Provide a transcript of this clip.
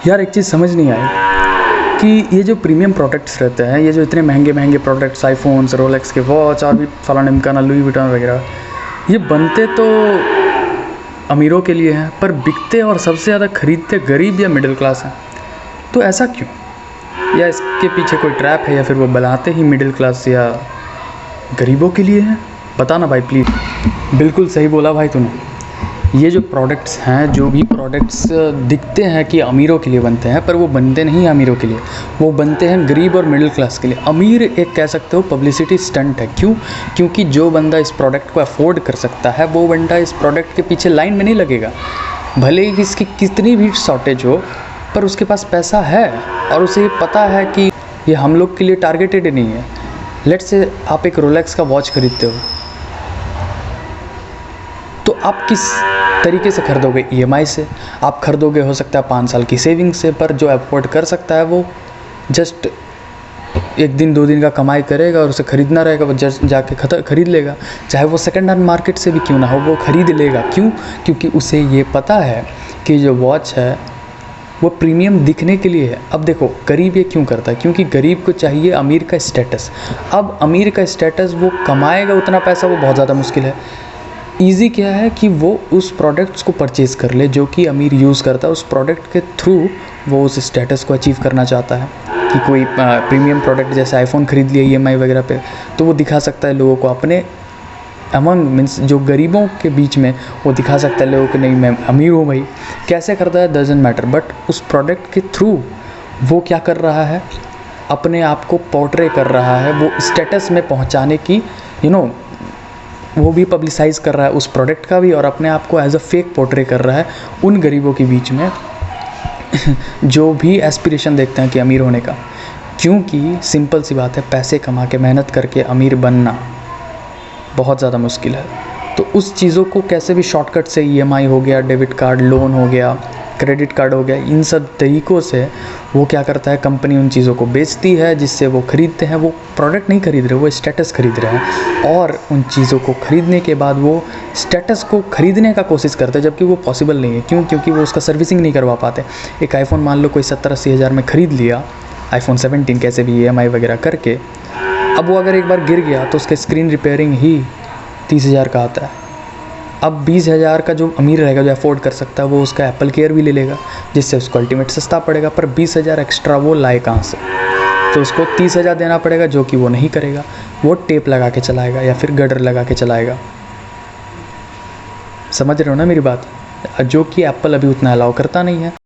यार एक चीज़ समझ नहीं आई कि ये जो प्रीमियम प्रोडक्ट्स रहते हैं, ये जो इतने महंगे महंगे प्रोडक्ट्स, आईफोन्स, रोलेक्स के वॉच और भी फलाना ढिमकाना, लुई विटॉन वगैरह, ये बनते तो अमीरों के लिए हैं पर बिकते और सबसे ज़्यादा खरीदते गरीब या मिडिल क्लास हैं। तो ऐसा क्यों? या इसके पीछे कोई ट्रैप है, या फिर वो बनाते ही मिडिल क्लास या गरीबों के लिए हैं? बताना भाई प्लीज़। बिल्कुल सही बोला भाई तूने। ये जो प्रोडक्ट्स हैं, जो भी प्रोडक्ट्स दिखते हैं कि अमीरों के लिए बनते हैं, पर वो बनते नहीं अमीरों के लिए, वो बनते हैं गरीब और मिडिल क्लास के लिए। अमीर एक कह सकते हो पब्लिसिटी स्टंट है। क्यों? क्योंकि जो बंदा इस प्रोडक्ट को अफोर्ड कर सकता है वो बंदा इस प्रोडक्ट के पीछे लाइन में नहीं लगेगा, भले ही इसकी कितनी भी शॉर्टेज हो, पर उसके पास पैसा है और उसे ये पता है कि ये हम लोग के लिए टारगेटेड ही नहीं है। लेट्स से आप एक रोलेक्स का वॉच खरीदते हो, तो आप किस तरीके से खरीदोगे? EMI से आप खरीदोगे, हो सकता है 5 साल की सेविंग से, पर जो अफोर्ड कर सकता है वो जस्ट 1 दिन 2 दिन का कमाई करेगा और उसे ख़रीदना रहेगा, वो जस्ट जाके खरीद लेगा। चाहे वो सेकंड हैंड मार्केट से भी क्यों ना हो, वो ख़रीद लेगा। क्यों? क्योंकि उसे ये पता है कि जो वॉच है वो प्रीमियम दिखने के लिए है। अब देखो गरीब ये क्यों करता है? क्योंकि गरीब को चाहिए अमीर का स्टेटस। अब अमीर का स्टेटस वो कमाएगा उतना पैसा, वो बहुत ज़्यादा मुश्किल है। ईज़ी क्या है कि वो उस प्रोडक्ट्स को परचेज़ कर ले जो कि अमीर यूज़ करता है। उस प्रोडक्ट के थ्रू वो उस स्टेटस को अचीव करना चाहता है कि कोई प्रीमियम प्रोडक्ट जैसे आईफोन ख़रीद लिया EMI वगैरह पे, तो वो दिखा सकता है लोगों को अपने अमंग मीन्स जो गरीबों के बीच में, वो दिखा सकता है लोगों को नहीं मैं अमीर हूँ भाई। कैसे करता है डजंट मैटर, बट उस प्रोडक्ट के थ्रू वो क्या कर रहा है, अपने आप को पोर्ट्रे कर रहा है, वो स्टेटस में पहुँचाने की वो भी पब्लिसाइज़ कर रहा है उस प्रोडक्ट का भी, और अपने आप को एज अ फेक पोर्ट्रे कर रहा है उन गरीबों के बीच में जो भी एस्पिरेशन देखते हैं कि अमीर होने का। क्योंकि सिंपल सी बात है, पैसे कमा के मेहनत करके अमीर बनना बहुत ज़्यादा मुश्किल है। तो उस चीज़ों को कैसे भी शॉर्टकट से EMI हो गया, डेबिट कार्ड, लोन हो गया, क्रेडिट कार्ड हो गया, इन सब तरीक़ों से वो क्या करता है, कंपनी उन चीज़ों को बेचती है जिससे वो ख़रीदते हैं। वो प्रोडक्ट नहीं खरीद रहे, वो स्टेटस खरीद रहे हैं, और उन चीज़ों को ख़रीदने के बाद वो स्टेटस को ख़रीदने का कोशिश करते हैं, जबकि वो पॉसिबल नहीं है। क्यों? क्योंकि वो उसका सर्विसिंग नहीं करवा पाते। एक आईफोन मान लो कोई 70-80 हज़ार में ख़रीद लिया, iPhone 17 कैसे भी EMI वगैरह करके, अब वो अगर एक बार गिर गया तो उसका स्क्रीन रिपेयरिंग ही 30 हज़ार का आता है। अब 20 हज़ार का जो अमीर रहेगा, जो अफोर्ड कर सकता है, वो उसका एप्पल केयर भी ले लेगा, जिससे उसको अल्टीमेट सस्ता पड़ेगा। पर 20 हज़ार एक्स्ट्रा वो लाए कहाँ से? तो उसको 30 हज़ार देना पड़ेगा, जो कि वो नहीं करेगा। वो टेप लगा के चलाएगा या फिर गडर लगा के चलाएगा। समझ रहे हो ना मेरी बात? जो कि एप्पल अभी उतना अलाउ करता नहीं है।